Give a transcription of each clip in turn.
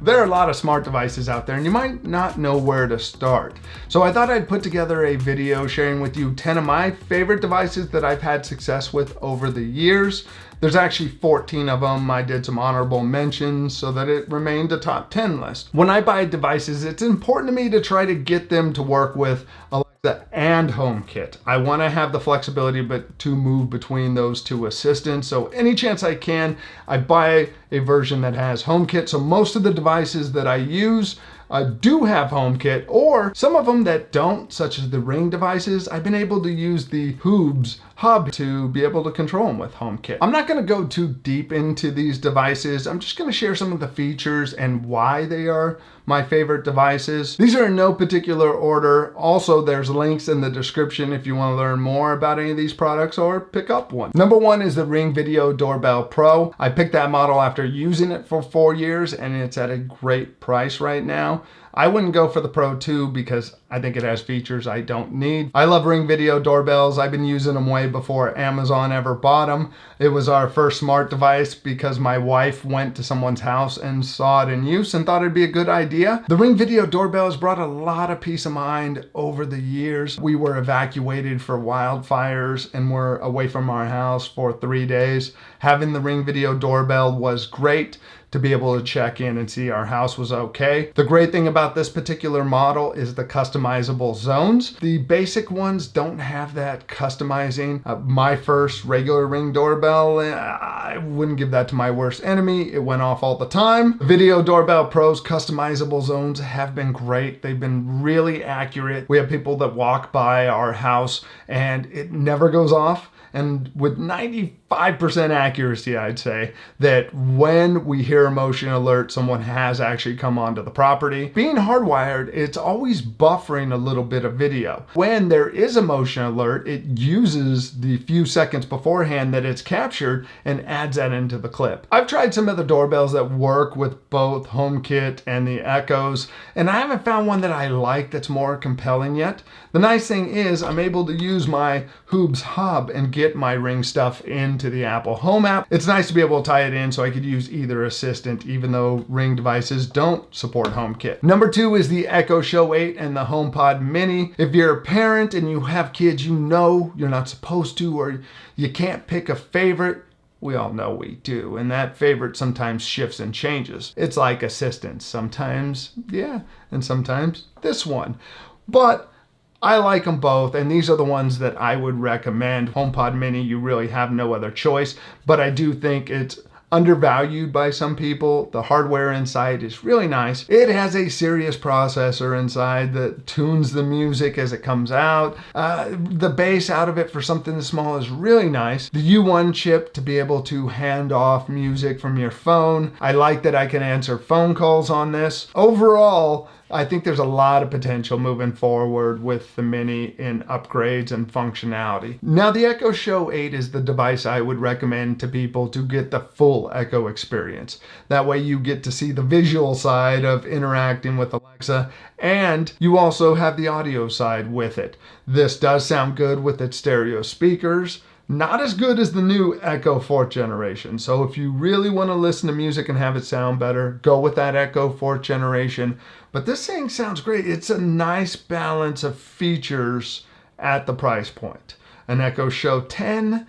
There are a lot of smart devices out there and you might not know where to start. So I thought I'd put together a video sharing with you 10 of my favorite devices that I've had success with over the years. There's actually 14 of them. I did some honorable mentions so that it remained a top 10 list. When I buy devices, it's important to me to try to get them to work with Alexa and HomeKit. I want to have the flexibility to move between those two assistants. So any chance I can, I buy a version that has HomeKit. So most of the devices that I use do have HomeKit, or some of them that don't, such as the Ring devices, I've been able to use the Hoobs hub to be able to control them with HomeKit. I'm not going to go too deep into these devices. I'm just going to share some of the features and why they are my favorite devices. These are in no particular order. Also, there's links in the description if you want to learn more about any of these products or pick up one. Number one is the Ring Video Doorbell Pro. I picked that model after using it for 4 years and it's at a great price right now. I wouldn't go for the Pro 2 because I think it has features I don't need. I love Ring Video doorbells. I've been using them way before Amazon ever bought them. It was our first smart device because my wife went to someone's house and saw it in use and thought it'd be a good idea. The Ring Video doorbell has brought a lot of peace of mind over the years. We were evacuated for wildfires and were away from our house for 3 days. Having the Ring Video doorbell was great to be able to check in and see our house was okay. The great thing about this particular model is the customizable zones. The basic ones don't have that customizing. My first regular Ring doorbell, I wouldn't give that to my worst enemy. It went off all the time. Video Doorbell Pro's customizable zones have been great. They've been really accurate. We have people that walk by our house and it never goes off. And with 95% accuracy, I'd say that when we hear a motion alert, someone has actually come onto the property. Being hardwired, it's always buffering a little bit of video. When there is a motion alert, it uses the few seconds beforehand that it's captured and adds that into the clip. I've tried some of the doorbells that work with both HomeKit and the Echoes, and I haven't found one that I like that's more compelling yet. The nice thing is I'm able to use my Hoobs hub and get my Ring stuff into the Apple Home app. It's nice to be able to tie it in so I could use either assistant, even though Ring devices don't support HomeKit. Number two is the Echo Show 8 and the HomePod Mini. If you're a parent and you have kids, you know you're not supposed to, or you can't pick a favorite. We all know we do, and that favorite sometimes shifts and changes. It's like assistants. Sometimes, yeah, and sometimes this one. But I like them both, and these are the ones that I would recommend. HomePod Mini, you really have no other choice, but I do think it's undervalued by some people. The hardware inside is really nice. It has a serious processor inside that tunes the music as it comes out. The bass out of it for something this small is really nice. The U1 chip to be able to hand off music from your phone. I like that I can answer phone calls on this. Overall, I think there's a lot of potential moving forward with the Mini in upgrades and functionality. Now, the Echo Show 8 is the device I would recommend to people to get the full Echo experience. That way you get to see the visual side of interacting with Alexa, and you also have the audio side with it. This does sound good with its stereo speakers. Not as good as the new Echo 4th generation. So if you really want to listen to music and have it sound better, go with that Echo 4th generation. But this thing sounds great. It's a nice balance of features at the price point. An Echo Show 10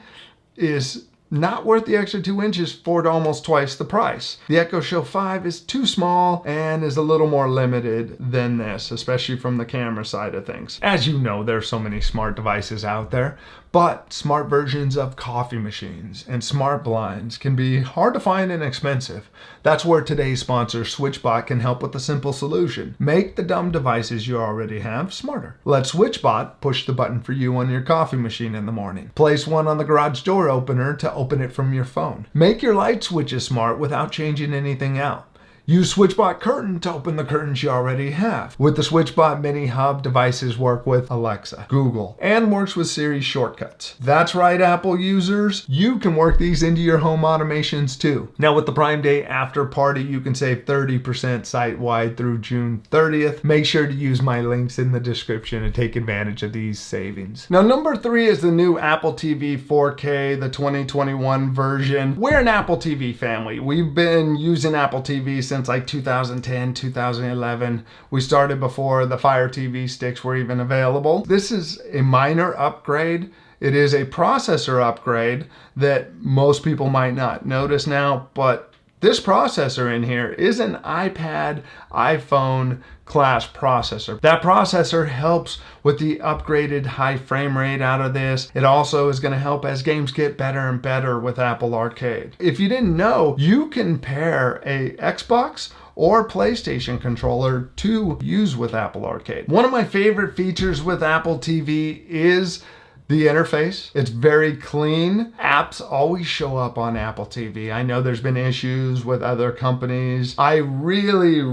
is not worth the extra 2 inches for almost twice the price. The Echo Show 5 is too small and is a little more limited than this, especially from the camera side of things. As you know, there's so many smart devices out there, but smart versions of coffee machines and smart blinds can be hard to find and expensive. That's where today's sponsor, SwitchBot, can help with a simple solution. Make the dumb devices you already have smarter. Let SwitchBot push the button for you on your coffee machine in the morning. Place one on the garage door opener to open it from your phone. Make your light switches smart without changing anything out. Use SwitchBot Curtain to open the curtains you already have. With the SwitchBot Mini Hub, devices work with Alexa, Google, and works with Siri shortcuts. That's right, Apple users. You can work these into your home automations too. Now with the Prime Day after party, you can save 30% site-wide through June 30th. Make sure to use my links in the description and take advantage of these savings. Now number 3 is the new Apple TV 4K, the 2021 version. We're an Apple TV family. We've been using Apple TV since since like 2010, 2011. We started before the Fire TV sticks were even available. This is a minor upgrade. It is a processor upgrade that most people might not notice now, but this processor in here is an iPad, iPhone class processor. That processor helps with the upgraded high frame rate out of this. It also is going to help as games get better and better with Apple Arcade. If you didn't know, you can pair a Xbox or PlayStation controller to use with Apple Arcade. One of my favorite features with Apple TV is the interface. It's very clean. Apps always show up on Apple TV. I know there's been issues with other companies. I really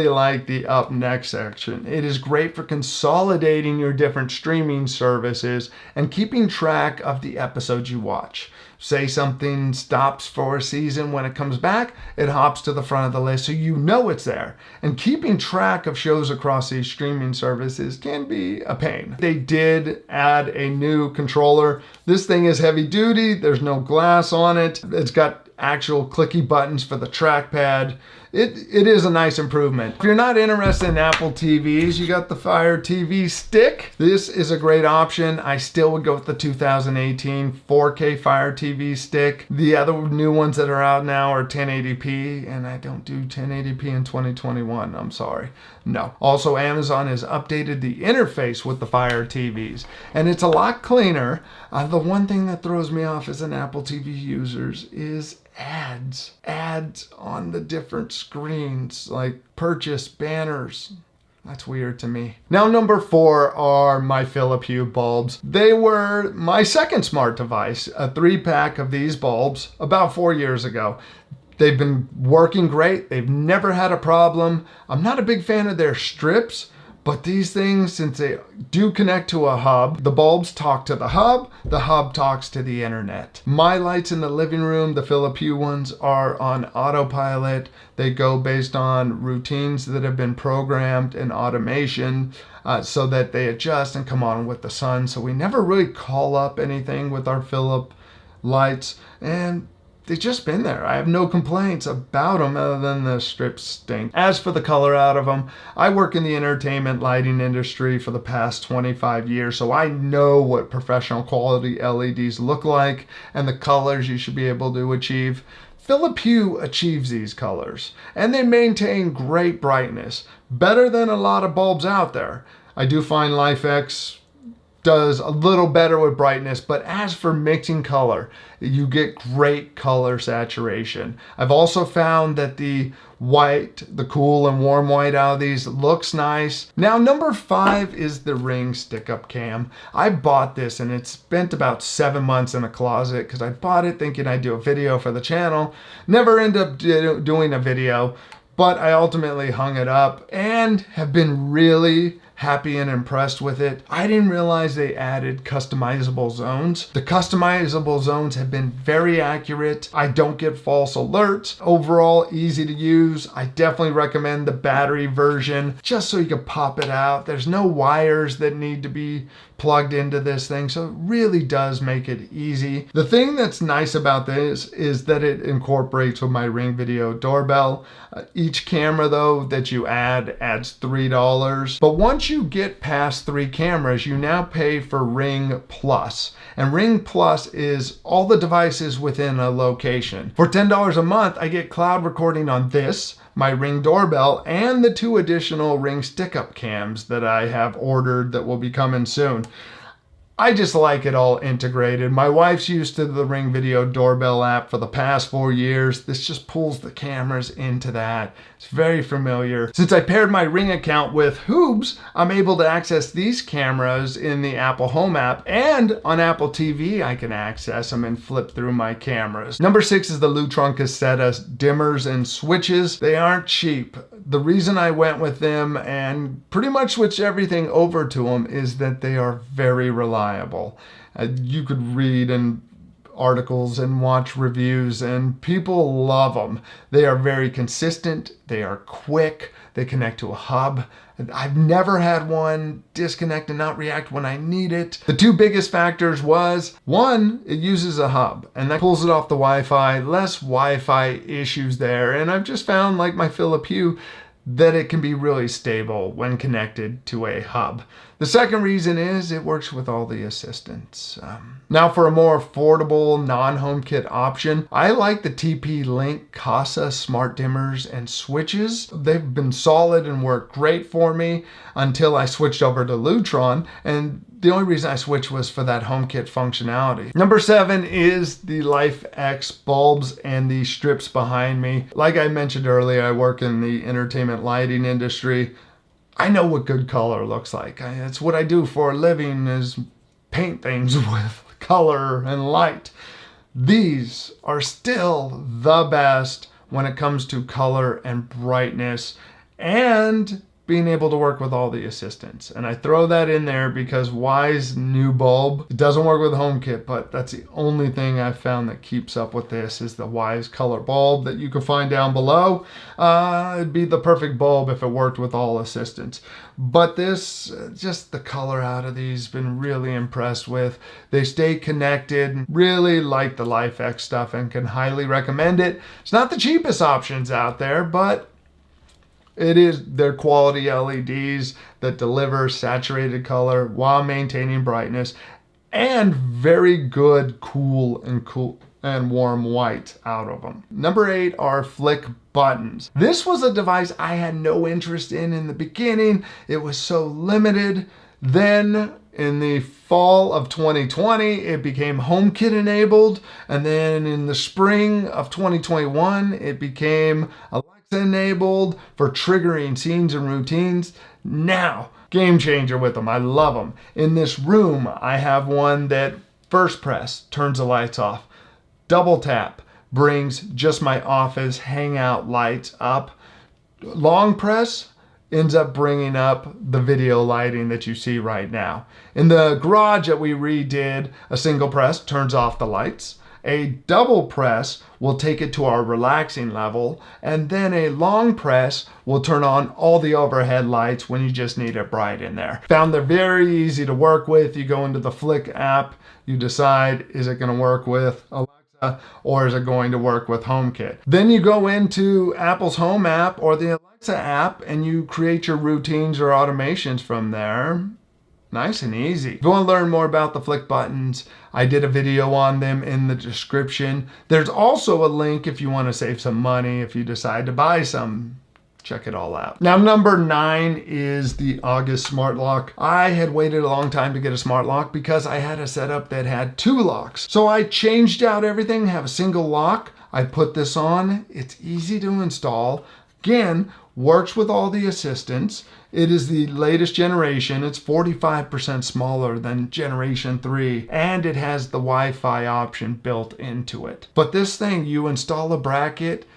like the Up Next section. It is great for consolidating your different streaming services and keeping track of the episodes you watch. Say something stops for a season, when it comes back, it hops to the front of the list so you know it's there. And keeping track of shows across these streaming services can be a pain. They did add a new controller. This thing is heavy duty. There's no glass on it. It's got actual clicky buttons for the trackpad. It is a nice improvement. If you're not interested in Apple TVs, you got the Fire TV stick. This is a great option. I still would go with the 2018 4K Fire TV stick. The other new ones that are out now are 1080p, and I don't do 1080p in 2021. I'm sorry. No. Also, Amazon has updated the interface with the Fire TVs, and it's a lot cleaner. The one thing that throws me off as an Apple TV user is ads on the different screens, like purchase banners. That's weird to me. Now, number 4 are my Flic Hue bulbs. They were my second smart device, a 3-pack of these bulbs about 4 years ago. They've been working great. They've never had a problem. I'm not a big fan of their strips, but these things, since they do connect to a hub, the bulbs talk to the hub talks to the internet. My lights in the living room, the Flic Hue ones, are on autopilot. They go based on routines that have been programmed in automation so that they adjust and come on with the sun. So we never really call up anything with our Flic lights, and they've just been there. I have no complaints about them other than the strips stink. As for the color out of them, I work in the entertainment lighting industry for the past 25 years, so I know what professional quality LEDs look like and the colors you should be able to achieve. Flic Hue achieves these colors, and they maintain great brightness, better than a lot of bulbs out there. I do find LIFX does a little better with brightness, but as for mixing color, you get great color saturation. I've also found that the white, the cool and warm white out of these looks nice. Now, number 5 is the Ring stick-up cam. I bought this and it spent about 7 months in a closet because I bought it thinking I'd do a video for the channel. Never ended up doing a video, but I ultimately hung it up and have been really happy and impressed with it. I didn't realize they added customizable zones. The customizable zones have been very accurate. I don't get false alerts. Overall, easy to use. I definitely recommend the battery version just so you can pop it out. There's no wires that need to be plugged into this thing, so it really does make it easy. The thing that's nice about this is that it incorporates with my Ring Video doorbell. Each camera though that you add adds $3, but once you get past 3 cameras, you now pay for Ring Plus. And Ring Plus is all the devices within a location. For $10 a month, I get cloud recording on this, my Ring doorbell, and the 2 additional Ring stick-up cams that I have ordered that will be coming soon. I just like it all integrated. My wife's used to the Ring Video doorbell app for the past 4 years. This just pulls the cameras into that. It's very familiar. Since I paired my Ring account with Hoobs, I'm able to access these cameras in the Apple Home app, and on Apple TV I can access them and flip through my cameras. Number 6 is the Lutron Caseta dimmers and switches. They aren't cheap. The reason I went with them and pretty much switched everything over to them is that they are very reliable. You could read and articles and watch reviews, and people love them. They are very consistent, they are quick, they connect to a hub. I've never had one disconnect and not react when I need it. The two biggest factors was, one, it uses a hub and that pulls it off the Wi-Fi, less Wi-Fi issues there. And I've just found, like my Flic Hue, that it can be really stable when connected to a hub. The second reason is it works with all the assistants. Now for a more affordable non-HomeKit option, I like the TP-Link Casa smart dimmers and switches. They've been solid and work great for me until I switched over to Lutron, and the only reason I switched was for that HomeKit functionality. Number 7 is the LIFX bulbs and the strips behind me. Like I mentioned earlier, I work in the entertainment lighting industry. I know what good color looks like. It's what I do for a living, is paint things with color and light. These are still the best when it comes to color and brightness and being able to work with all the assistants. And I throw that in there because Wise new bulb, it doesn't work with HomeKit, but that's the only thing I've found that keeps up with this is the Wise color bulb that you can find down below. It'd be the perfect bulb if it worked with all assistants. But this, just the color out of these, been really impressed with. They stay connected, really like the LIFX stuff and can highly recommend it. It's not the cheapest options out there, but it is their quality LEDs that deliver saturated color while maintaining brightness and very good cool and warm white out of them. Number 8 are Flic Buttons. This was a device I had no interest in the beginning. It was so limited. Then in the fall of 2020, it became HomeKit enabled. And then in the spring of 2021, it became enabled for triggering scenes and routines. Now, game changer with them. I love them. In this room, I have one that first press turns the lights off. Double tap brings just my office hangout lights up. Long press ends up bringing up the video lighting that you see right now. In the garage that we redid, a single press turns off the lights. A double press will take it to our relaxing level, and then a long press will turn on all the overhead lights when you just need it bright in there. Found they're very easy to work with. You go into the Flic app, you decide, is it going to work with Alexa or is it going to work with HomeKit? Then you go into Apple's Home app or the Alexa app and you create your routines or automations from there. Nice and easy. If you want to learn more about the Flic Buttons, I did a video on them in the description. There's also a link if you want to save some money, if you decide to buy some. Check it all out. Now, number 9 is the August Smart Lock. I had waited a long time to get a smart lock because I had a setup that had 2 locks. So I changed out everything, have a single lock. I put this on. It's easy to install. Again, works with all the assistants. It is the latest generation. It's 45% smaller than generation 3, and it has the Wi-Fi option built into it. But this thing, you install a bracket,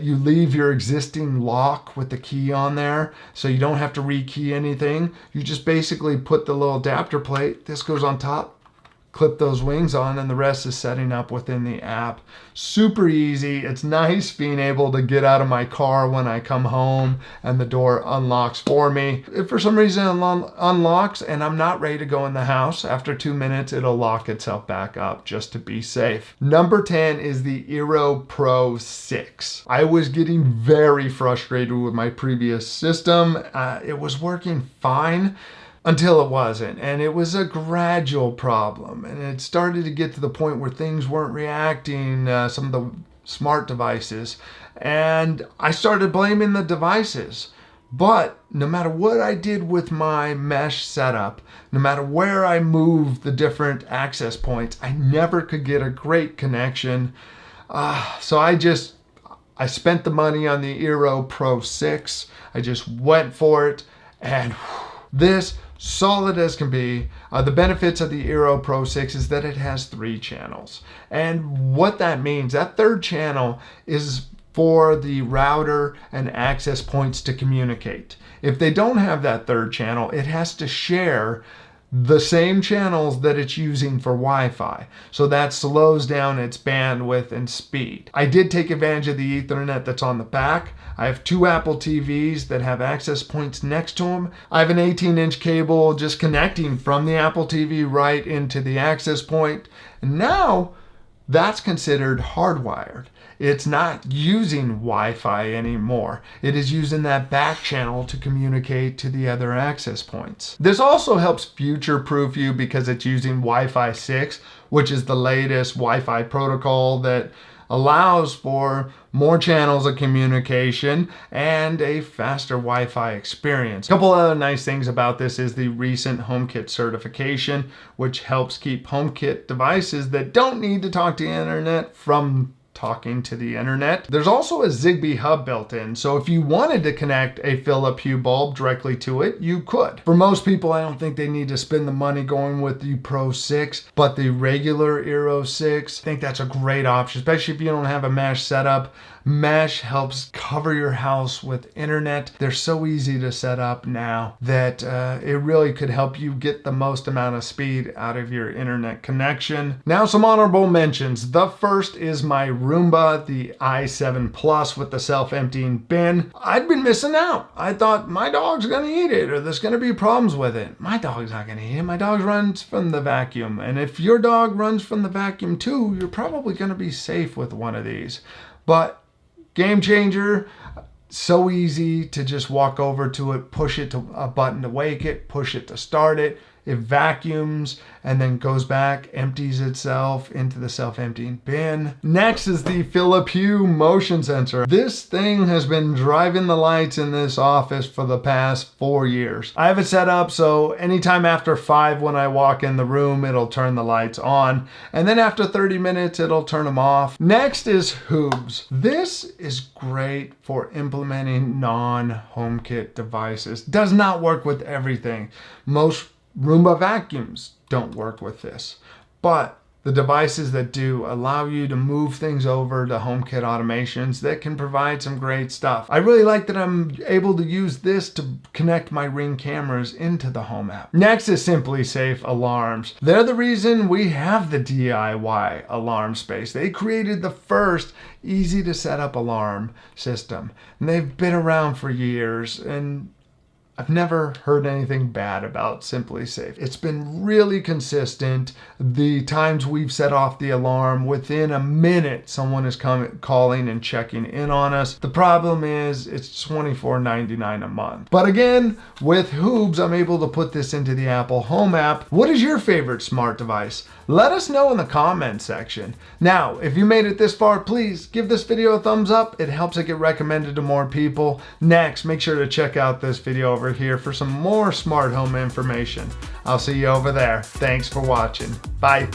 you leave your existing lock with the key on there, so you don't have to rekey anything. You just basically put the little adapter plate, this goes on top, clip those wings on, and the rest is setting up within the app. Super easy. It's nice being able to get out of my car when I come home and the door unlocks for me. If for some reason it unlocks and I'm not ready to go in the house, after 2 minutes it'll lock itself back up just to be safe. Number 10 is the Eero Pro 6. I was getting very frustrated with my previous system. It was working fine until it wasn't, and it was a gradual problem, and it started to get to the point where things weren't reacting, some of the smart devices, and I started blaming the devices. But no matter what I did with my mesh setup, no matter where I moved the different access points, I never could get a great connection. So I spent the money on the Eero Pro 6. I just went for it, and this solid as can be. The benefits of the Eero Pro 6 is that it has 3 channels. And what that means, that third channel is for the router and access points to communicate. If they don't have that third channel, it has to share the same channels that it's using for Wi-Fi. So that slows down its bandwidth and speed. I did take advantage of the Ethernet that's on the back. I have 2 Apple TVs that have access points next to them. I have an 18-inch cable just connecting from the Apple TV right into the access point. And now that's considered hardwired. It's not using Wi-Fi anymore. It is using that back channel to communicate to the other access points. This also helps future-proof you because it's using Wi-Fi 6, which is the latest Wi-Fi protocol that allows for more channels of communication and a faster Wi-Fi experience. A couple other nice things about this is the recent HomeKit certification, which helps keep HomeKit devices that don't need to talk to the internet from talking to the internet. There's also a Zigbee hub built in, so if you wanted to connect a Philips Hue bulb directly to it, you could. For most people, I don't think they need to spend the money going with the Pro 6, but the regular Eero 6, I think that's a great option, especially if you don't have a mesh setup. Mesh helps cover your house with internet. They're so easy to set up now that it really could help you get the most amount of speed out of your internet connection. Now some honorable mentions. The first is my Roomba, the i7 Plus with the self-emptying bin. I'd been missing out. I thought my dog's gonna eat it or there's gonna be problems with it. My dog's not gonna eat it. My dog runs from the vacuum. And if your dog runs from the vacuum too, you're probably gonna be safe with one of these. But game changer, so easy to just walk over to it, push it to a button to wake it, push it to start it. It vacuums and then goes back, empties itself into the self-emptying bin. Next is the Flic Hue Motion Sensor. This thing has been driving the lights in this office for the past 4 years. I have it set up so anytime after 5 when I walk in the room, it'll turn the lights on. And then after 30 minutes, it'll turn them off. Next is Hoobs. This is great for implementing non-HomeKit devices. Does not work with everything. Most Roomba vacuums don't work with this, but the devices that do allow you to move things over to HomeKit automations that can provide some great stuff. I really like that I'm able to use this to connect my Ring cameras into the Home app. Next is SimpliSafe alarms. They're the reason we have the DIY alarm space. They created the first easy to set up alarm system, and they've been around for years, and I've never heard anything bad about SimpliSafe. It's been really consistent. The times we've set off the alarm, within a minute, someone is calling and checking in on us. The problem is it's $24.99 a month. But again, with Hoobs, I'm able to put this into the Apple Home app. What is your favorite smart device? Let us know in the comment section. Now, if you made it this far, please give this video a thumbs up. It helps it get recommended to more people. Next, make sure to check out this video over here for some more smart home information. I'll see you over there. Thanks for watching. Bye.